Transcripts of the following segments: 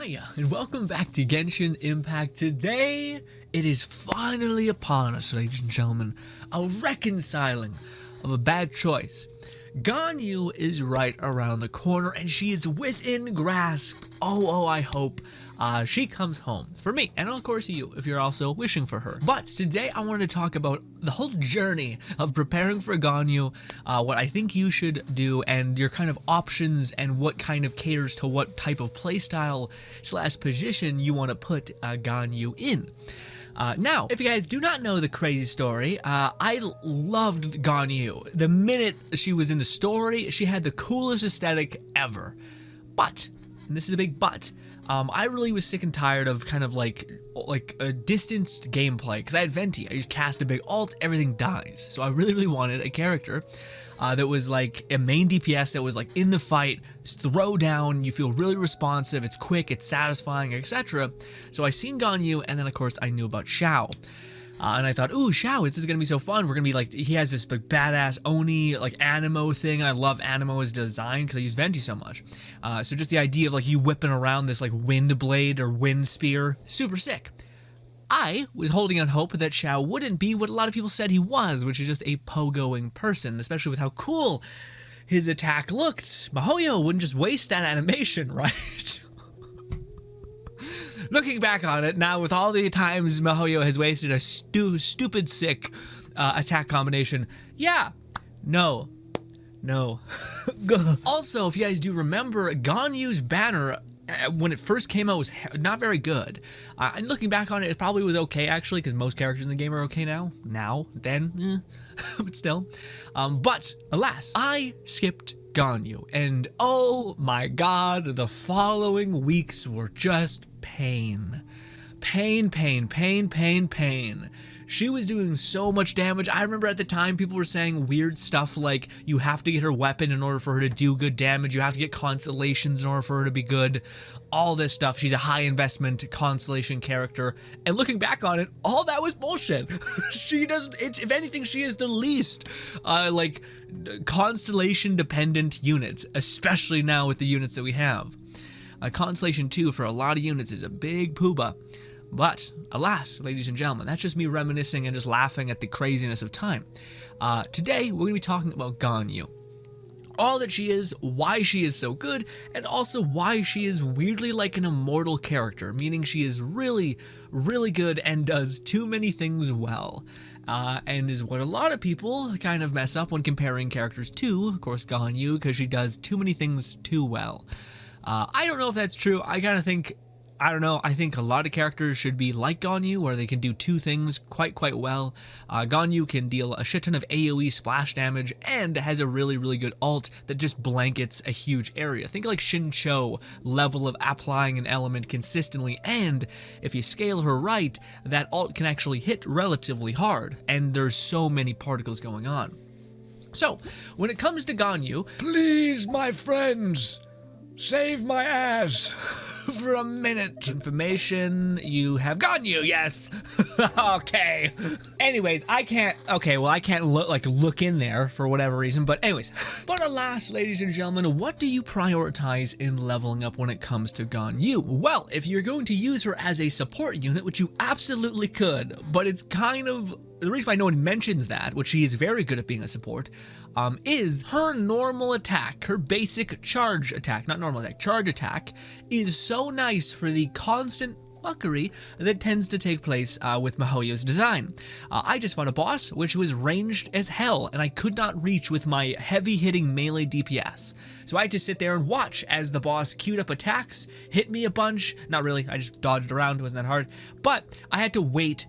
Hi, and welcome back to Genshin Impact. Today, it is finally upon us, ladies and gentlemen, a reconciling of a bad choice. Gaynu is right around the corner, and she is within grasp. I hope she comes home for me, and of course you, if you're also wishing for her. But today I want to talk about the whole journey of preparing for Gaynu, what I think you should do, and your kind of options, and what kind of caters to what type of playstyle / position you want to put Gaynu in. Now, if you guys do not know the crazy story, I loved Gaynu. The minute she was in the story, she had the coolest aesthetic ever. But, and this is a big but, I really was sick and tired of kind of like a distanced gameplay, because I had Venti. I just cast a big ult, everything dies. So I really wanted a character that was like a main DPS that was like in the fight, throw down, you feel really responsive, it's quick, it's satisfying, etc. So I seen Gaynu, and then of course I knew about Xiao. And I thought, ooh, Xiao, this is gonna be so fun. We're gonna be like, he has this like badass Oni like Animo thing. I love Animo's design because I use Venti so much. So just the idea of like you whipping around this like wind blade or wind spear, super sick. I was holding out hope that Xiao wouldn't be what a lot of people said he was, which is just a pogoing person, especially with how cool his attack looked. Mihoyo wouldn't just waste that animation, right? Looking back on it now, with all the times Mihoyo has wasted a stupid sick attack combination, yeah, no. Also, if you guys do remember, Ganyu's banner, when it first came out, was not very good. And looking back on it, it probably was okay, actually, because most characters in the game are okay now. But still. But, alas, I skipped Gaynu, and oh my god, the following weeks were just pain. Pain. She was doing so much damage. I remember at the time people were saying weird stuff like you have to get her weapon in order for her to do good damage, you have to get constellations in order for her to be good, all this stuff. She's a high investment constellation character, and looking back on it, all that was bullshit. She doesn't, if anything, she is the least like constellation dependent unit, especially now with the units that we have. Constellation 2 for a lot of units is a big pooba. But, alas, ladies and gentlemen, that's just me reminiscing and just laughing at the craziness of time. Today, we're going to be talking about Gaynu. All that she is, why she is so good, and also why she is weirdly like an immortal character, meaning she is really good and does too many things well. And is what a lot of people kind of mess up when comparing characters to, of course, Gaynu, because she does too many things too well. I don't know if that's true. I think a lot of characters should be like Gaynu, where they can do two things quite well. Gaynu can deal a shit ton of AoE splash damage, and has a really good ult that just blankets a huge area. Think like Shincho level of applying an element consistently, and if you scale her right, that ult can actually hit relatively hard, and there's so many particles going on. So, when it comes to Gaynu, please, my friends, save my ass for a minute. Information, you have Gaynu, yes. Okay. Anyways, I can't look in there for whatever reason, but anyways. But alas, ladies and gentlemen, what do you prioritize in leveling up when it comes to Gaynu? Well, if you're going to use her as a support unit, which you absolutely could, but it's kind of, the reason why no one mentions that, which she is very good at being a support, is her normal attack, her basic charge attack, not normal attack, charge attack, is so nice for the constant fuckery that tends to take place with Mihoyo's design. I just fought a boss which was ranged as hell, and I could not reach with my heavy-hitting melee DPS. So I had to sit there and watch as the boss queued up attacks, hit me a bunch, not really, I just dodged around, it wasn't that hard, but I had to wait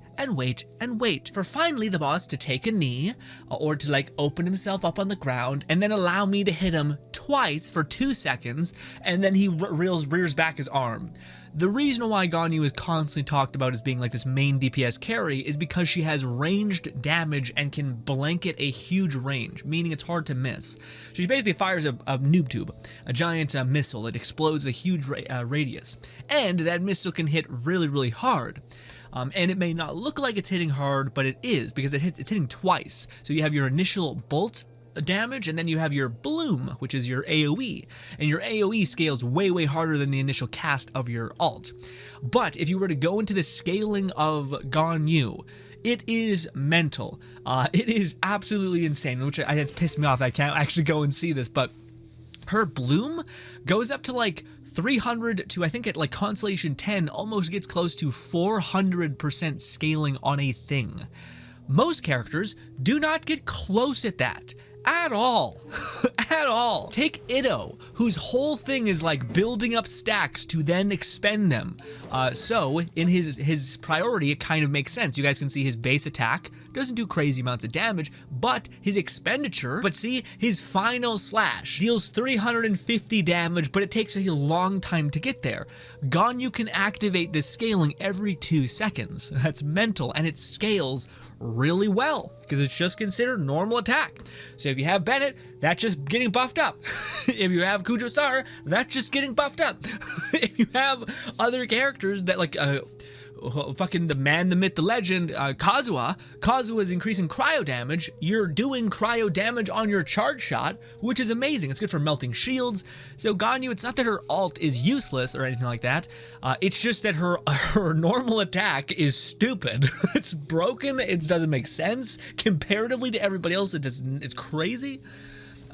for finally the boss to take a knee, or to like open himself up on the ground, and then allow me to hit him twice for 2 seconds, and then he rears back his arm. The reason why Gaynu is constantly talked about as being like this main DPS carry is because she has ranged damage and can blanket a huge range, meaning it's hard to miss. She basically fires a noob tube, a giant missile that explodes a huge radius, and that missile can hit really hard. And it may not look like it's hitting hard, but it is, because it's hitting twice. So you have your initial bolt damage, and then you have your bloom, which is your AoE, and your AoE scales way, way harder than the initial cast of your alt. But if you were to go into the scaling of Gaynu, it is mental. It is absolutely insane, which it's pissed me off. I can't actually go and see this, but her bloom goes up to like 300 to, I think at like Constellation 10, almost gets close to 400% scaling on a thing. Most characters do not get close at that. At all. At all. Take Itto, whose whole thing is like building up stacks to then expend them. So in his priority, it kind of makes sense. You guys can see his base attack doesn't do crazy amounts of damage, but his expenditure, his final slash deals 350 damage, but it takes a long time to get there. Gaynu can activate this scaling every 2 seconds. That's mental, and it scales really well because it's just considered normal attack. So if you have Bennett, that's just getting buffed up. If you have Kujo Star, that's just getting buffed up. If you have other characters that like fucking the man, the myth, the legend, Kazuha is increasing cryo damage. You're doing cryo damage on your charge shot, which is amazing. It's good for melting shields. So Gaynu, it's not that her alt is useless or anything like that. It's just that her normal attack is stupid. It's broken. It doesn't make sense comparatively to everybody else. It's crazy.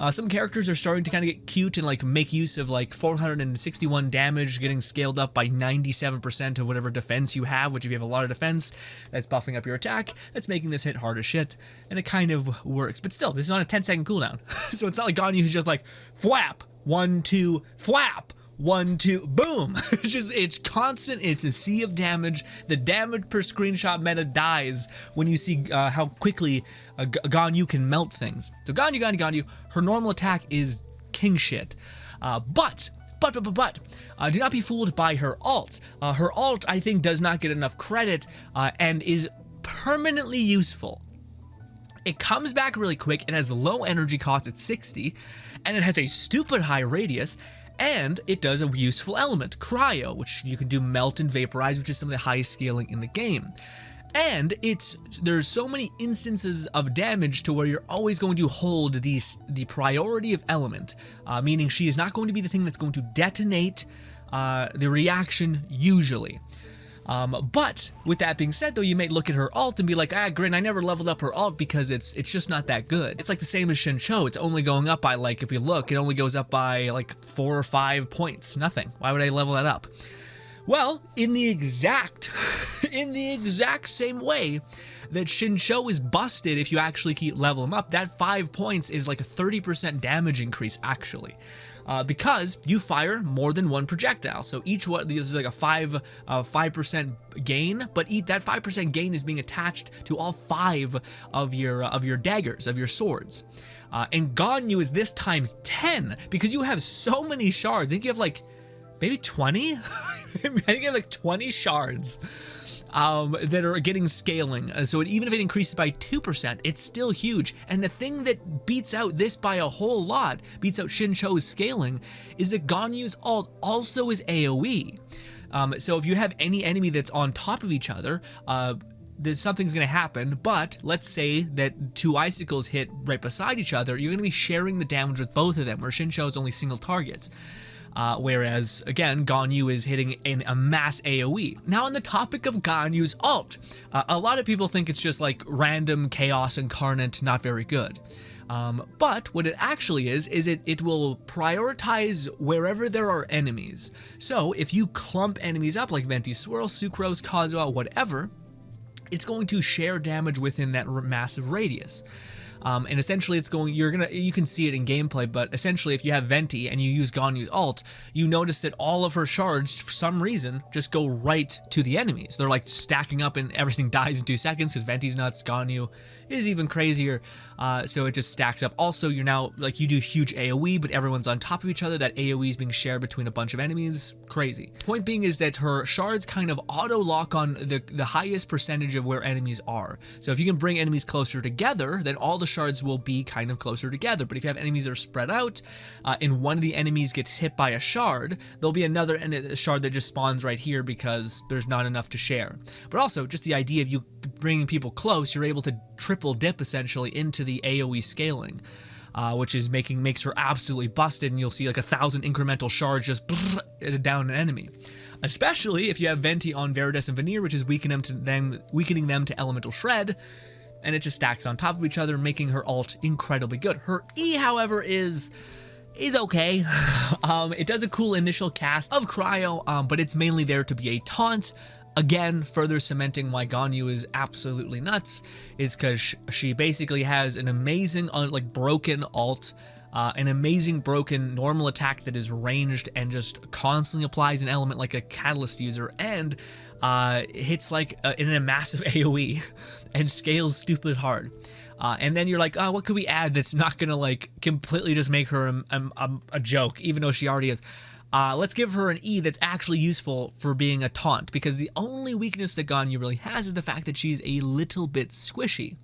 Some characters are starting to kind of get cute and like make use of like 461 damage getting scaled up by 97% of whatever defense you have, which if you have a lot of defense, that's buffing up your attack, that's making this hit hard as shit, and it kind of works. But still, this is on a 10-second cooldown, so it's not like Gaynu who's just like, flap, 1, 2, flap, 1, 2, boom. It's constant. It's a sea of damage. The damage per screenshot meta dies when you see how quickly Gaynu can melt things. So Gaynu, her normal attack is king shit. But do not be fooled by her alt. Her alt, I think, does not get enough credit and is permanently useful. It comes back really quick. It has low energy cost at 60, and it has a stupid high radius. And it does a useful element, cryo, which you can do melt and vaporize, which is some of the highest scaling in the game. And there's so many instances of damage to where you're always going to hold the priority of element, meaning she is not going to be the thing that's going to detonate the reaction usually. But with that being said, though, you may look at her alt and be like, GRINN, I never leveled up her alt because it's just not that good. It's like the same as Xingqiu. It's only going up by, like, if you look, it only goes up by like 4 or 5 points. Nothing. Why would I level that up? Well, in the exact same way that Xingqiu is busted if you actually keep leveling them up, that 5 points is like a 30% damage increase, actually. Because you fire more than one projectile. So each one, there's like a 5% gain, but that 5% gain is being attached to all 5 of your daggers, of your swords. And Gaynu is this times 10 because you have so many shards. I think you have like maybe 20. I think you have like 20 shards. That are getting scaling. So even if it increases by 2%, it's still huge. And the thing that beats out this by a whole lot, beats out Xingqiu's scaling, is that Ganyu's alt also is AoE. So if you have any enemy that's on top of each other, something's going to happen, but let's say that 2 icicles hit right beside each other, you're going to be sharing the damage with both of them, where Xingqiu is only single targets. Whereas, again, Gaynu is hitting in a mass AoE. Now, on the topic of Ganyu's alt, a lot of people think it's just like random chaos incarnate, not very good. But what it actually is it will prioritize wherever there are enemies. So, if you clump enemies up like Venti Swirl, Sucrose, Kazuha, whatever, it's going to share damage within that massive radius. And essentially you can see it in gameplay, but essentially if you have Venti and you use Ganyu's alt, you notice that all of her shards, for some reason, just go right to the enemies. They're like stacking up and everything dies in 2 seconds because Venti's nuts, Gaynu is even crazier, so it just stacks up. Also, you're now, like, you do huge AoE, but everyone's on top of each other. That AoE is being shared between a bunch of enemies. Crazy. Point being is that her shards kind of auto-lock on the highest percentage of where enemies are. So if you can bring enemies closer together, then all the shards will be kind of closer together. But if you have enemies that are spread out, and one of the enemies gets hit by a shard, there'll be another shard that just spawns right here because there's not enough to share. But also, just the idea of you bringing people close, you're able to triple dip essentially into the AoE scaling. which is makes her absolutely busted, and you'll see like 1,000 incremental shards just down an enemy. Especially if you have Venti on Viridescent Veneer, which is weakening them to Elemental Shred, and it just stacks on top of each other, making her ult incredibly good. Her E, however, is okay. It does a cool initial cast of Cryo, but it's mainly there to be a taunt. Again, further cementing why Gaynu is absolutely nuts, is because she basically has an amazing, like, broken ult, an amazing broken normal attack that is ranged and just constantly applies an element like a Catalyst user, and hits like in a massive AoE and scales stupid hard. And then you're like, oh, what could we add that's not gonna like completely just make her a joke, even though she already is. Let's give her an E that's actually useful for being a taunt, because the only weakness that Gaynu really has is the fact that she's a little bit squishy.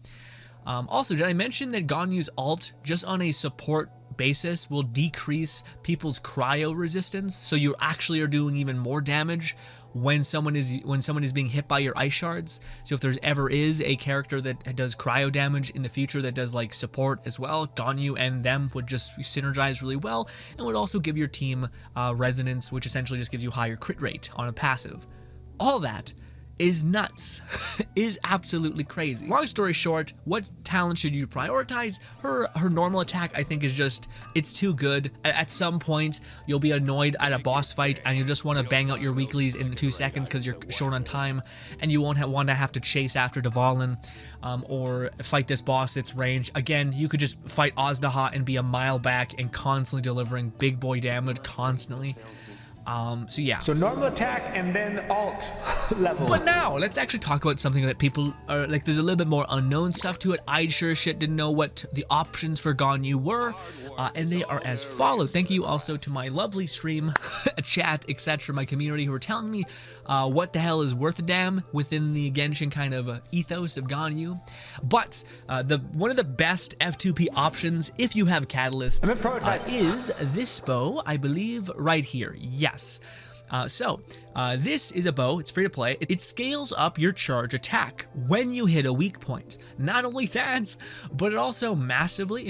Also, did I mention that Ganyu's ult, just on a support basis, will decrease people's cryo resistance, so you actually are doing even more damage when someone is being hit by your ice shards. So if there's ever is a character that does cryo damage in the future that does like support as well, Gaynu and them would just synergize really well, and would also give your team resonance, which essentially just gives you higher crit rate on a passive. All that is nuts, is absolutely crazy. Long story short, what talent should you prioritize? Her normal attack, I think, is just, it's too good. At some point, you'll be annoyed at a boss fight and you just want to bang out your weeklies in 2 seconds because you're short on time, and you won't want to have to chase after Dvalin or fight this boss that's ranged. Again, you could just fight Azdaha and be a mile back and constantly delivering big boy damage constantly. So yeah. So normal attack and then alt level. But now, let's actually talk about something that people are, like, there's a little bit more unknown stuff to it. I sure shit didn't know what the options for Gaynu were, and they are as follow. Thank you also to my lovely stream, chat, etc., my community, who are telling me what the hell is worth a damn within the Genshin kind of ethos of Gaynu. But one of the best F2P options, if you have Catalyst, is this bow, I believe, right here. Yes. This is a bow. It's free to play. It scales up your charge attack when you hit a weak point. Not only that, but it also massively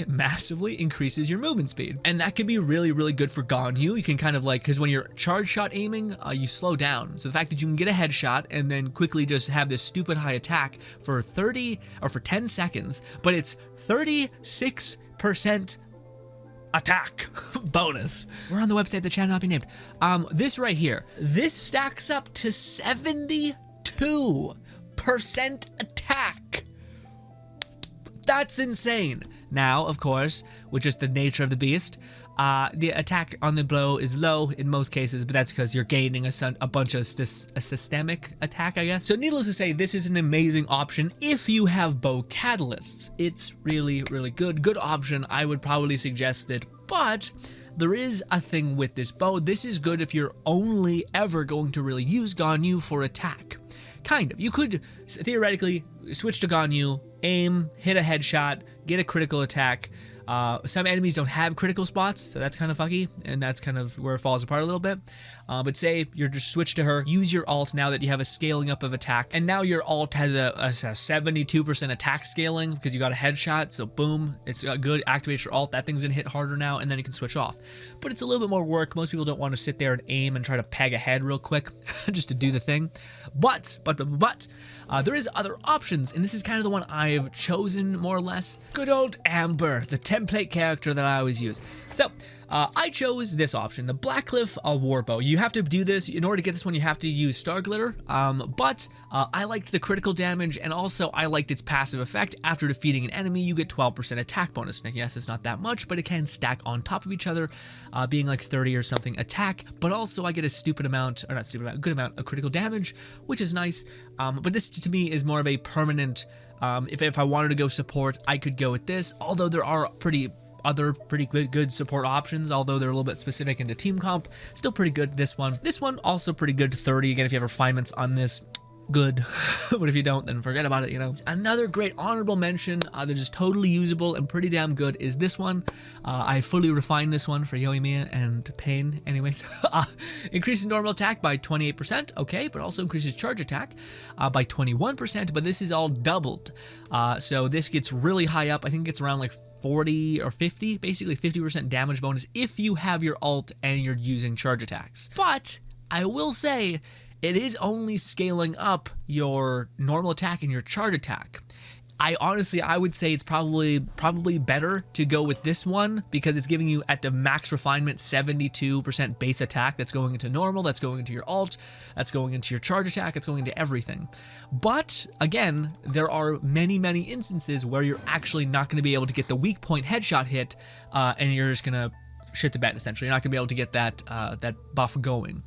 increases your movement speed. And that could be really, really good for Gaynu. You can kind of like, because when you're charge shot aiming, you slow down. So the fact that you can get a headshot and then quickly just have this stupid high attack for 10 seconds, but it's 36% attack bonus. We're on the website, the channel not be named. This right here, this stacks up to 72% attack. That's insane. Now, of course, with just the nature of the beast, the attack on the blow is low in most cases, but that's because you're gaining a bunch of a systemic attack, I guess. So needless to say, this is an amazing option if you have bow catalysts. It's really, really good option. I would probably suggest it, but there is a thing with this bow. This is good if you're only ever going to really use Gaynu for attack. Kind of. You could theoretically switch to Gaynu, aim, hit a headshot, get a critical attack. Some enemies don't have critical spots, so that's kind of fucky, and that's kind of where it falls apart a little bit. But say you're just switch to her, use your ult now that you have a scaling up of attack, and now your ult has a 72% attack scaling because you got a headshot, so boom, it's good, activates your ult, that thing's gonna hit harder now, and then you can switch off. But it's a little bit more work. Most people don't want to sit there and aim and try to peg ahead real quick just to do the thing. But there is other options, and this is kind of the one I've chosen more or less. Good old Amber, the template character that I always use. So I chose this option, the Blackcliff Warbow. You have to do this, in order to get this one you have to use Star Glitter, but I liked the critical damage, and also I liked its passive effect. After defeating an enemy, you get 12% attack bonus. Now, yes, it's not that much, but it can stack on top of each other, being like 30 or something attack, but also I get a good amount of critical damage, which is nice. But this to me is more of a permanent, if I wanted to go support, I could go with this, although there are other pretty good support options, although they're a little bit specific into team comp. Still pretty good, this one. This one also pretty good, 30. Again, if you have refinements on this, good. But if you don't, then forget about it, you know. Another great honorable mention that is totally usable and pretty damn good is this one. I fully refined this one for Yoimiya and Pain anyways. Increases normal attack by 28%, okay, but also increases charge attack by 21%, but this is all doubled. So this gets really high up. I think it's around like 40 or 50, basically 50% damage bonus if you have your ult and you're using charge attacks. But I will say, it is only scaling up your normal attack and your charge attack. I would say it's probably better to go with this one because it's giving you at the max refinement 72% base attack. That's going into normal, that's going into your ult, that's going into your charge attack, it's going into everything. But again, there are many instances where you're actually not going to be able to get the weak point headshot hit, and you're just gonna shit the bed essentially. You're not gonna be able to get that buff going.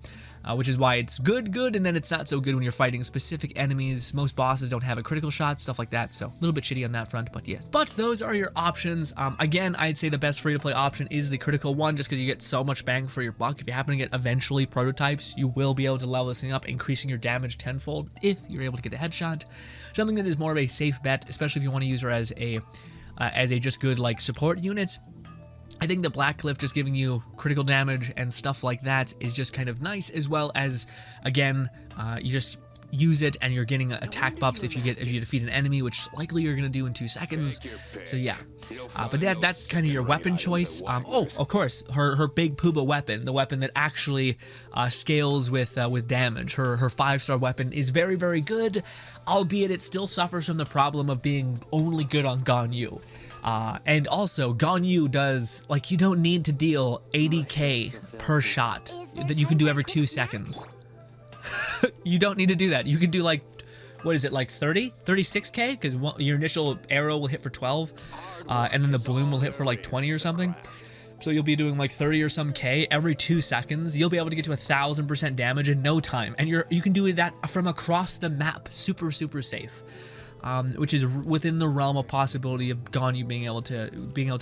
Which is why it's good, and then it's not so good when you're fighting specific enemies. Most bosses don't have a critical shot, stuff like that, so a little bit shitty on that front, but yes. But those are your options. Again, I'd say the best free-to-play option is the critical one, just because you get so much bang for your buck. If you happen to get eventually prototypes, you will be able to level this thing up, increasing your damage tenfold if you're able to get a headshot. Something that is more of a safe bet, especially if you want to use her as a just good like support unit. I think the Black Cliff just giving you critical damage and stuff like that is just kind of nice, as well as, again, you just use it and you're getting attack buffs if you defeat an enemy, which likely you're gonna do in 2 seconds. So yeah, but that's kind of your weapon choice. Oh, of course, her big Pooba weapon, the weapon that actually scales with damage. Her 5-star weapon is very good, albeit it still suffers from the problem of being only good on Gaynu. And also, Gaynu does, like, you don't need to deal 80k per shot that you can do every 2 seconds. You don't need to do that. You can do, like, what is it, like 30? 36k? Because your initial arrow will hit for 12, and then the bloom will hit for, like, 20 or something. So you'll be doing, like, 30 or some k every 2 seconds. You'll be able to get to 1,000% damage in no time. And you can do that from across the map. Super safe. Which is within the realm of possibility of Gaynu being able to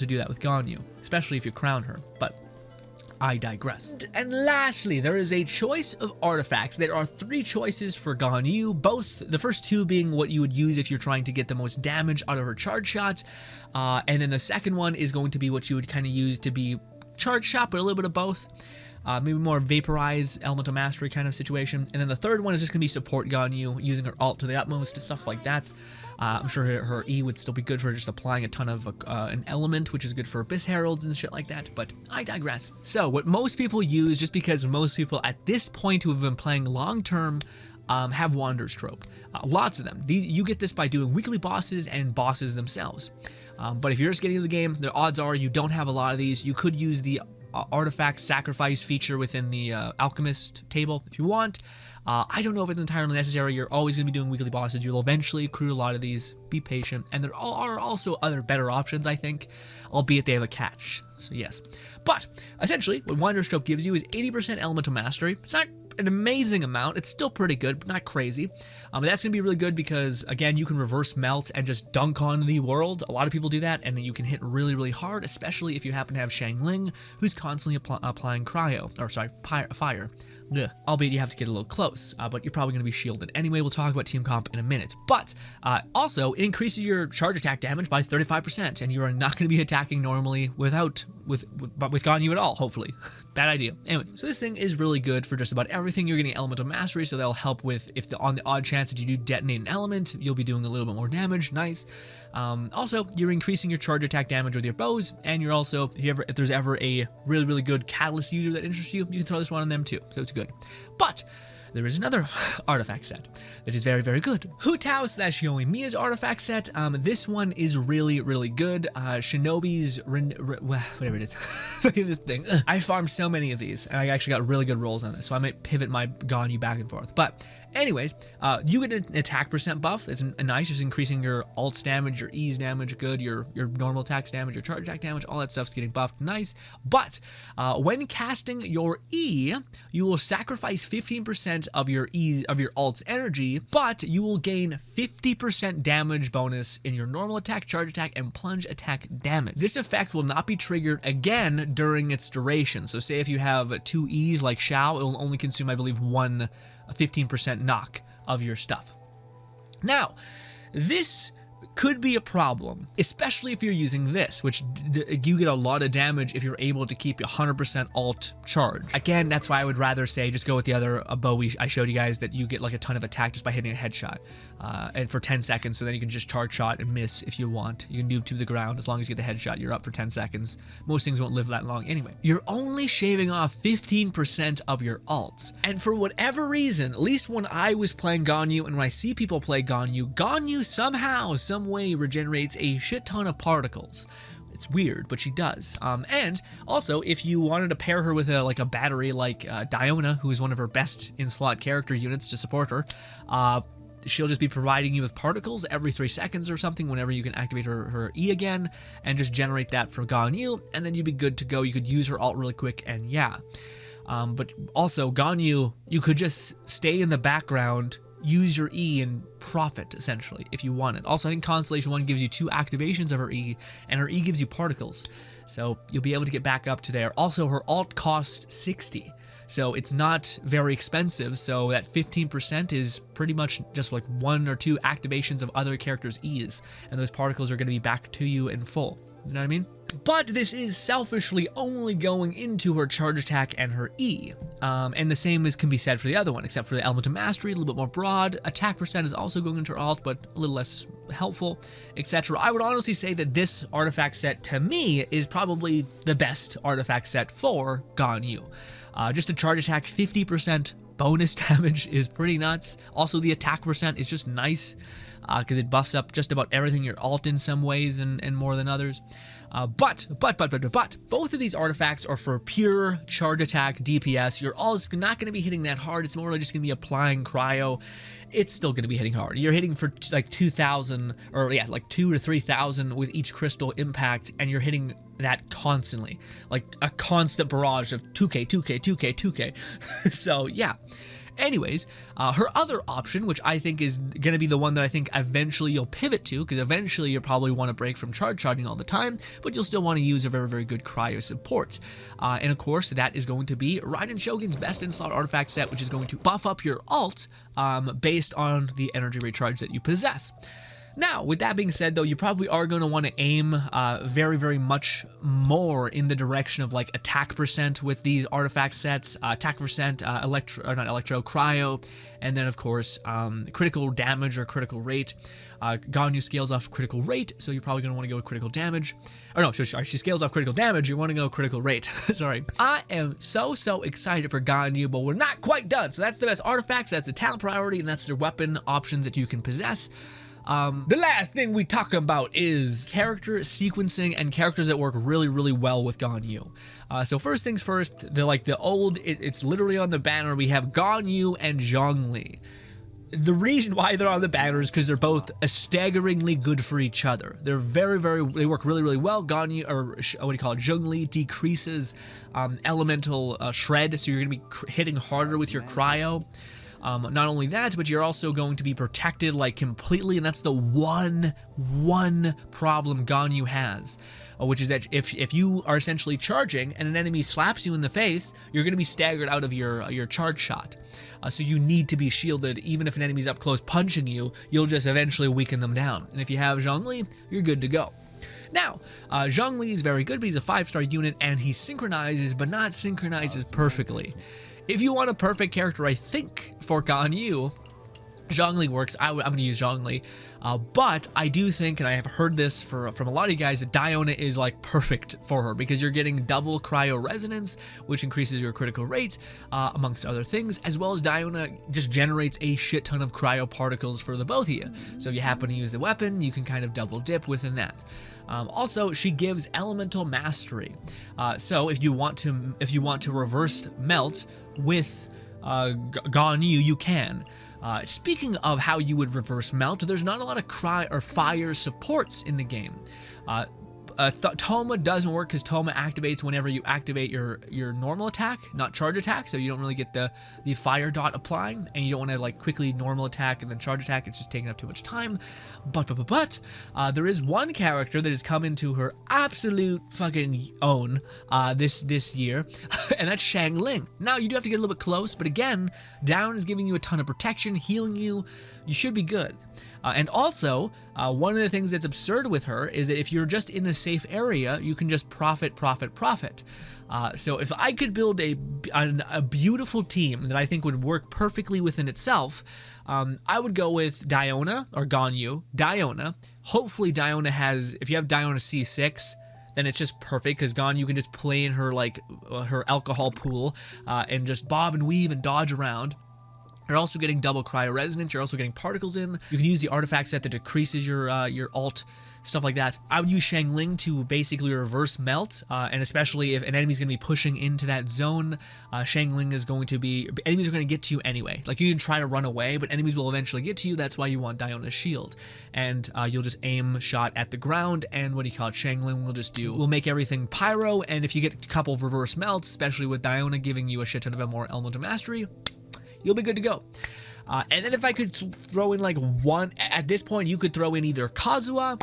do that with Gaynu, especially if you crown her. But I digress. And lastly, there is a choice of artifacts. There are 3 choices for Gaynu, the first 2 being what you would use if you're trying to get the most damage out of her charge shots, and then the second one is going to be what you would kind of use to be charge shot, but a little bit of both. Maybe more vaporize, elemental mastery kind of situation. And then the third one is just going to be support Gaynu, using her ult to the utmost, stuff like that. I'm sure her E would still be good for just applying a ton of an element, which is good for Abyss Heralds and shit like that, but I digress. So, what most people use, just because most people at this point who have been playing long-term, have Wanderer's Trope. Lots of them. You get this by doing weekly bosses and bosses themselves. But if you're just getting into the game, the odds are you don't have a lot of these. You could use the artifact sacrifice feature within the alchemist table if you want. I don't know if it's entirely necessary. You're always going to be doing weekly bosses. You'll eventually accrue a lot of these. Be patient. And there are also other better options, I think, albeit they have a catch. So yes. But essentially, what Wanderer's Trope gives you is 80% elemental mastery. It's not an amazing amount. It's still pretty good, but not crazy. But that's going to be really good because, again, you can reverse melt and just dunk on the world. A lot of people do that, and then you can hit really hard, especially if you happen to have Xiangling, who's constantly applying fire. Ugh. Albeit you have to get a little close, but you're probably going to be shielded. Anyway, we'll talk about team comp in a minute. But also, it increases your charge attack damage by 35%, and you are not going to be attacking normally with Gaynu at all, hopefully. Bad idea. Anyway, so this thing is really good for just about everything. You're getting elemental mastery, so that'll help with on the odd chance that you do detonate an element, you'll be doing a little bit more damage. Nice. Also, you're increasing your charge attack damage with your bows, and you're also, if there's ever a really good catalyst user that interests you, you can throw this one on them too, so it's good. But there is another artifact set that is very good. Hu Tao / Yoimiya's artifact set. This one is really good. Shinobi's whatever it is. Look at this thing. I farmed so many of these, and I actually got really good rolls on this, so I might pivot my Gaynu back and forth. But anyways, you get an attack percent buff. It's nice, just increasing your ult's damage, your E's damage, good, your normal attacks damage, your charge attack damage, all that stuff's getting buffed. Nice. But when casting your E, you will sacrifice 15% 50% of your alt's energy, but you will gain 50% damage bonus in your normal attack, charge attack, and plunge attack damage. This effect will not be triggered again during its duration. So say if you have 2 E's like Xiao, it will only consume, I believe, 15% knock of your stuff. Now, this could be a problem, especially if you're using this, which you get a lot of damage if you're able to keep 100% alt charge. Again, that's why I would rather say just go with the other bow I showed you guys, that you get like a ton of attack just by hitting a headshot, and for 10 seconds, so then you can just charge shot and miss if you want. You can noob to the ground. As long as you get the headshot, you're up for 10 seconds. Most things won't live that long anyway. You're only shaving off 15% of your alts, and for whatever reason, at least when I was playing Gaynu and when I see people play Gaynu somehow, some way regenerates a shit ton of particles. It's weird, but she does. And also, if you wanted to pair her with a battery like Diona, who is one of her best in-slot character units to support her, she'll just be providing you with particles every 3 seconds or something whenever you can activate her E again, and just generate that for Gaynu, and then you'd be good to go. You could use her alt really quick, and yeah. But also, Gaynu, you could just stay in the background, use your E and profit, essentially, if you want it. Also, I think Constellation 1 gives you 2 activations of her E, and her E gives you particles, so you'll be able to get back up to there. Also, her alt costs 60, so it's not very expensive, so that 15% is pretty much just like 1 or 2 activations of other characters' E's, and those particles are going to be back to you in full. You know what I mean? But this is selfishly only going into her charge attack and her E. And the same can be said for the other one, except for the element of mastery, a little bit more broad. Attack percent is also going into her alt, but a little less helpful, etc. I would honestly say that this artifact set, to me, is probably the best artifact set for Gaynu. Just the charge attack, 50% bonus damage is pretty nuts. Also, the attack percent is just nice, because it buffs up just about everything your alt in some ways and more than others. But both of these artifacts are for pure charge attack DPS. Your alt is not going to be hitting that hard. It's more like just going to be applying cryo. It's still going to be hitting hard. You're hitting for like 2,000, or yeah, like 2,000 to 3,000 with each crystal impact, and you're hitting that constantly, like a constant barrage of 2k, 2k, 2k, 2k. So yeah. Anyways, her other option, which I think is going to be the one that I think eventually you'll pivot to, because eventually you'll probably want to break from charging all the time, but you'll still want to use a very, very good cryo support. And of course, that is going to be Raiden Shogun's best in-slot artifact set, which is going to buff up your alt based on the energy recharge that you possess. Now, with that being said, though, you probably are going to want to aim very, very much more in the direction of like attack percent with these artifact sets, attack percent, cryo, and then of course critical damage or critical rate. Gaynu scales off critical rate, so you're probably going to want to go with critical damage. Or no, sorry, she scales off critical damage, you want to go critical rate. Sorry. I am so excited for Gaynu, but we're not quite done. So that's the best artifacts, that's the talent priority, and that's the weapon options that you can possess. The last thing we talk about is character sequencing and characters that work really, really well with Gaynu. So first things first, it's literally on the banner, we have Gaynu and Zhongli. The reason why they're on the banner is because they're both staggeringly good for each other. They're they work really, really well. Gaynu, or what do you call it, Zhongli decreases elemental shred, so you're going to be hitting harder with your cryo. Not only that, but you're also going to be protected like completely, and that's the one problem Gaynu has, which is that if you are essentially charging and an enemy slaps you in the face, you're going to be staggered out of your charge shot. So you need to be shielded. Even if an enemy's up close punching you, you'll just eventually weaken them down. And if you have Zhongli, you're good to go. Now, Zhongli is very good, but he's a 5-star unit, and he synchronizes, but not synchronizes perfectly. If you want a perfect character, I think, for Gaynu, Zhongli works. I'm going to use Zhongli. But I do think, and I have heard this from a lot of you guys, that Diona is like perfect for her, because you're getting double cryo resonance, which increases your critical rate, amongst other things, as well as Diona just generates a shit ton of cryo particles for the both of you. So if you happen to use the weapon, you can kind of double dip within that. Also, she gives elemental mastery. So if you want to reverse melt with Gaynu, you can. Speaking of how you would reverse melt, there's not a lot of fire supports in the game. Toma doesn't work because Toma activates whenever you activate your normal attack, not charge attack, so you don't really get the fire dot applying, and you don't want to like quickly normal attack and then charge attack. It's just taking up too much time. But there is one character that has come into her absolute fucking own this year, and that's Xiangling. Now you do have to get a little bit close, but again, down is giving you a ton of protection, healing you. You should be good. And also, one of the things that's absurd with her is that if you're just in a safe area, you can just profit. So if I could build a beautiful team that I think would work perfectly within itself, I would go with Diona or Gaynu. Diona. Hopefully Diona has, if you have Diona C6, then it's just perfect because Gaynu can just play in her like her alcohol pool and just bob and weave and dodge around. You're also getting double cryo resonance. You're also getting particles in. You can use the artifact set that decreases your alt, stuff like that. I would use Xiangling to basically reverse melt, and especially if an enemy's going to be pushing into that zone, Xiangling is going to be, enemies are going to get to you anyway. Like you can try to run away, but enemies will eventually get to you. That's why you want Diona's shield, and you'll just aim shot at the ground, and what do you call it? Xiangling will make everything pyro, and if you get a couple of reverse melts, especially with Diona giving you a shit ton of more elemental mastery, you'll be good to go. And then if I could throw in like one, at this point you could throw in either Kazuha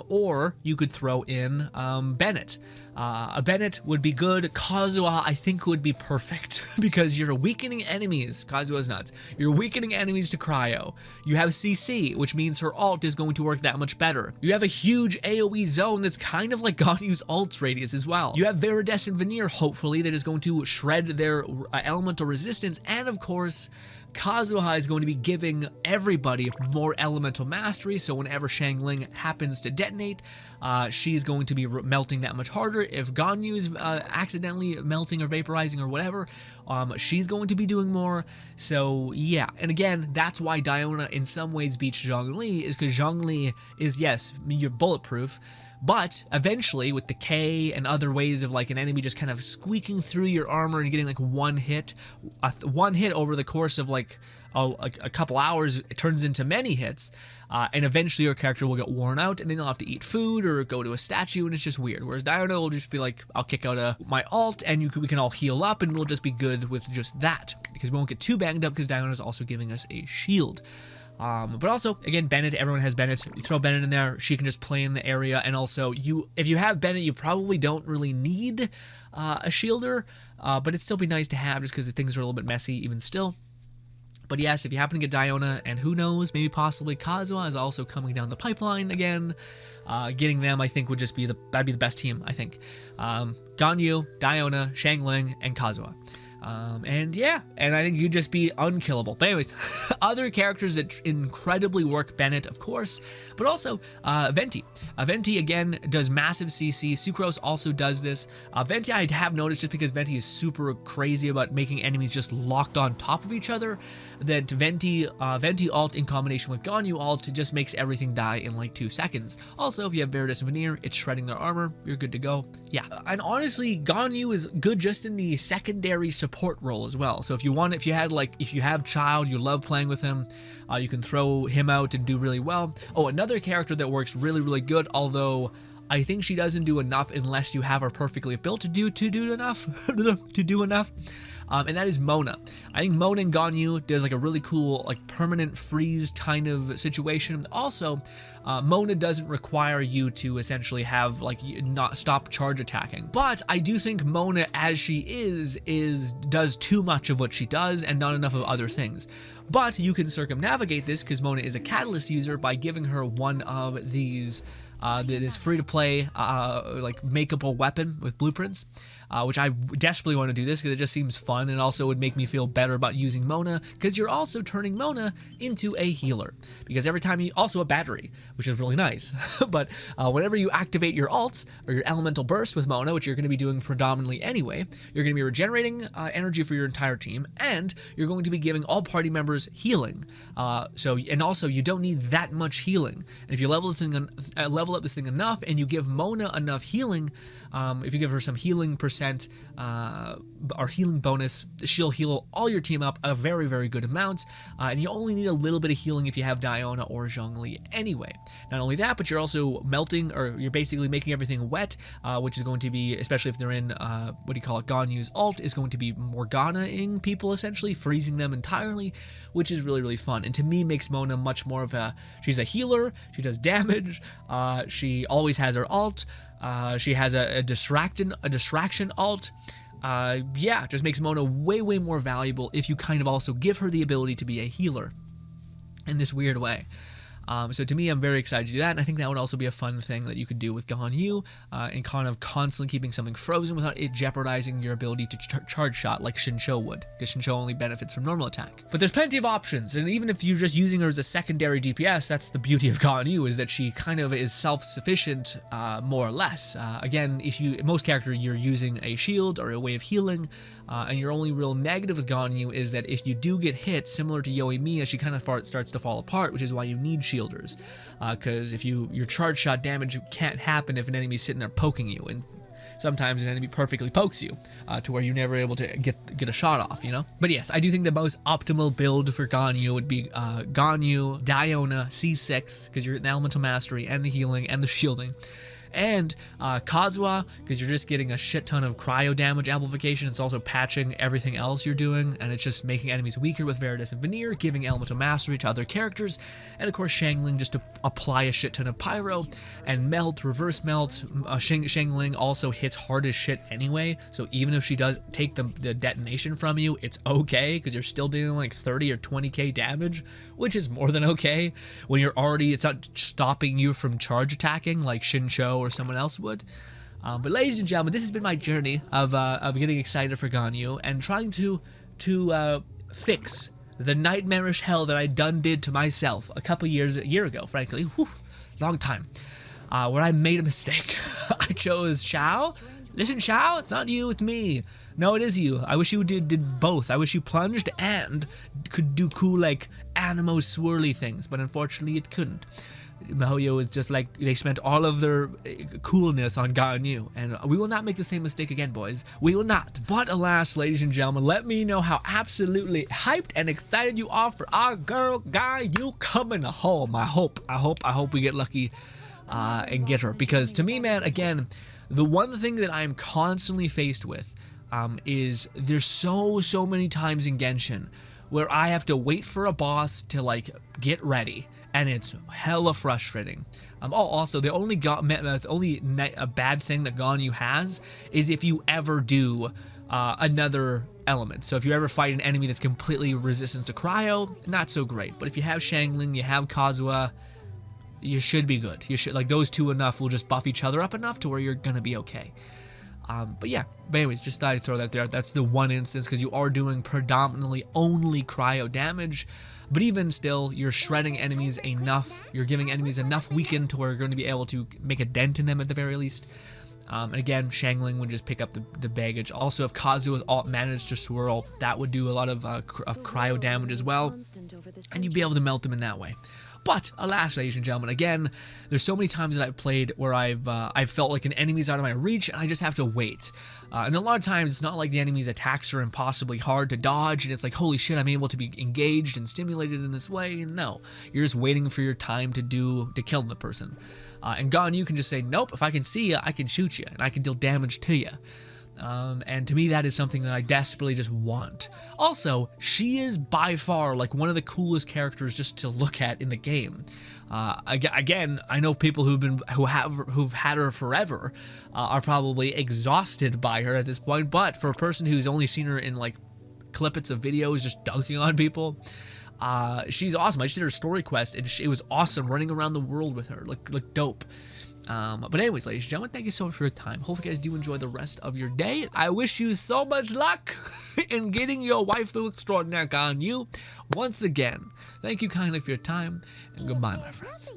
or you could throw in Bennett. A Bennett would be good. Kazuha I think would be perfect because you're weakening enemies. Kazuha's nuts. You're weakening enemies to cryo. You have CC, which means her ult is going to work that much better. You have a huge AoE zone that's kind of like Ganyu's ult radius as well. You have Viridescent Veneer, hopefully, that is going to shred their elemental resistance, and of course, Kazuha is going to be giving everybody more elemental mastery, so whenever Xiangling happens to detonate, she's going to be melting that much harder. If Gaynu is accidentally melting or vaporizing or whatever, she's going to be doing more. So yeah, and again, that's why Diona in some ways beats Zhongli, is because Zhongli is, yes, you're bulletproof, but eventually with decay and other ways of like an enemy just kind of squeaking through your armor and getting like one hit over the course of like a couple hours, it turns into many hits, and eventually your character will get worn out, and then you'll have to eat food or go to a statue, and it's just weird. Whereas Diona will just be like, I'll kick out my alt, and we can all heal up, and we'll just be good with just that, because we won't get too banged up, because Diona is also giving us a shield. But also, again, Bennett, everyone has Bennett. You throw Bennett in there, she can just play in the area, and also, if you have Bennett, you probably don't really need a shielder, but it'd still be nice to have just because things are a little bit messy even still. But yes, if you happen to get Diona, and who knows, maybe possibly Kazuha is also coming down the pipeline again, getting them, I think, would just be that'd be the best team, I think. Gaynu, Diona, Xiangling, and Kazuha. And yeah, and I think you'd just be unkillable. But anyways, other characters that incredibly work, Bennett, of course, but also Venti. Venti, again, does massive CC. Sucrose also does this. Venti, I have noticed, just because Venti is super crazy about making enemies just locked on top of each other, that Venti ult in combination with Gaynu ult just makes everything die in like 2 seconds. Also, if you have Viridescent Veneer, it's shredding their armor. You're good to go. Yeah, and honestly, Gaynu is good just in the secondary support role as well. So if you have Child, you love playing with him, you can throw him out and do really well. Oh, another character that works really, really good, although I think she doesn't do enough unless you have her perfectly built to do enough, and that is Mona. I think Mona and Gaynu does like a really cool like permanent freeze kind of situation. Also, Mona doesn't require you to essentially have like not stop charge attacking, but I do think Mona, as she does too much of what she does and not enough of other things. But you can circumnavigate this because Mona is a catalyst user by giving her one of these this free-to-play like makeable weapon with blueprints, which I desperately want to do this because it just seems fun, and also would make me feel better about using Mona, because you're also turning Mona into a healer, because every time also a battery, which is really nice. But whenever you activate your ults or your elemental burst with Mona, which you're going to be doing predominantly anyway, you're going to be regenerating energy for your entire team, and you're going to be giving all party members healing. And also you don't need that much healing, and if you level up this thing enough, and you give Mona enough healing, if you give her some healing percent 10% or healing bonus. She'll heal all your team up a very, very good amount, and you only need a little bit of healing if you have Diona or Zhongli anyway. Not only that, but you're also melting, or you're basically making everything wet, which is going to be, especially if they're in, what do you call it, Ganyu's ult, is going to be Morgana-ing people, essentially, freezing them entirely, which is really, really fun. And to me, makes Mona much more of a, she's a healer, she does damage, she always has her ult, she has a distraction ult. Yeah, just makes Mona way, way more valuable if you kind of also give her the ability to be a healer in this weird way. So to me, I'm very excited to do that, and I think that would also be a fun thing that you could do with Gaynu, and kind of constantly keeping something frozen without it jeopardizing your ability to charge shot like Xingqiu would, because Xingqiu only benefits from normal attack. But there's plenty of options, and even if you're just using her as a secondary DPS, that's the beauty of Gaynu, is that she kind of is self-sufficient, more or less. Again, if you, most characters, you're using a shield or a way of healing, and your only real negative with Gaynu is that if you do get hit, similar to Yoimiya, she kind of starts to fall apart, which is why you need shielders. Because if your charge shot damage can't happen if an enemy's sitting there poking you, and sometimes an enemy perfectly pokes you, to where you're never able to get a shot off, you know? But yes, I do think the most optimal build for Gaynu would be Gaynu, Diona, C6, because you're getting the Elemental Mastery, and the healing, and the shielding. And Kazuha, because you're just getting a shit ton of cryo damage amplification. It's also patching everything else you're doing, and it's just making enemies weaker with Veritas and Veneer, giving elemental mastery to other characters. And of course, Xiangling, just to apply a shit ton of pyro and melt, reverse melt. Xiangling also hits hard as shit anyway, so even if she does take the detonation from you, it's okay, because you're still dealing like 30 or 20k damage, which is more than okay when you're already, it's not stopping you from charge attacking like Xingqiu or someone else would. But ladies and gentlemen, this has been my journey of getting excited for Gaynu and trying to fix the nightmarish hell that I did to myself a year ago, frankly, long time, where I made a mistake. I chose Xiao. Listen, Xiao, it's not you, it's me. No, it is you. I wish you did both. I wish you plunged and could do cool, like, animo swirly things, but unfortunately it couldn't. MiHoYo is just like, they spent all of their coolness on Gaynu, and we will not make the same mistake again, boys. We will not. But alas, ladies and gentlemen, let me know how absolutely hyped and excited you are for our girl Gaynu coming home. I hope we get lucky and get her, because to me, man, again, the one thing that I'm constantly faced with is there's so many times in Genshin where I have to wait for a boss to like get ready, and it's hella frustrating. Also, the only a bad thing that Gaynu has is if you ever do another element. So if you ever fight an enemy that's completely resistant to cryo, not so great. But if you have Xiangling, you have Kazuha, you should be good. You should, like, those two enough will just buff each other up enough to where you're gonna be okay. But yeah, but anyways, just thought I'd throw that there. That's the one instance, because you are doing predominantly only cryo damage, but even still, you're shredding enemies enough, you're giving enemies enough weaken to where you're going to be able to make a dent in them at the very least. And again, Xiangling would just pick up the baggage. Also, if Kazuha's ult managed to swirl, that would do a lot of cryo damage as well, and you'd be able to melt them in that way. But alas, ladies and gentlemen, again, there's so many times that I've played where I've felt like an enemy's out of my reach, and I just have to wait. And a lot of times, it's not like the enemy's attacks are impossibly hard to dodge, and it's like, holy shit, I'm able to be engaged and stimulated in this way. No, you're just waiting for your time to kill the person. And Gaynu can just say, nope, if I can see you, I can shoot you, and I can deal damage to you. And to me, that is something that I desperately just want. Also, she is by far like one of the coolest characters just to look at in the game. Again, I know people who've had her forever are probably exhausted by her at this point. But for a person who's only seen her in like clippets of videos just dunking on people, she's awesome. I just did her story quest, and it was awesome running around the world with her, like dope. But anyways, ladies and gentlemen, thank you so much for your time. Hope you guys do enjoy the rest of your day. I wish you so much luck in getting your waifu extraordinaire Gaynu. Once again, thank you kindly for your time, and goodbye, my friends.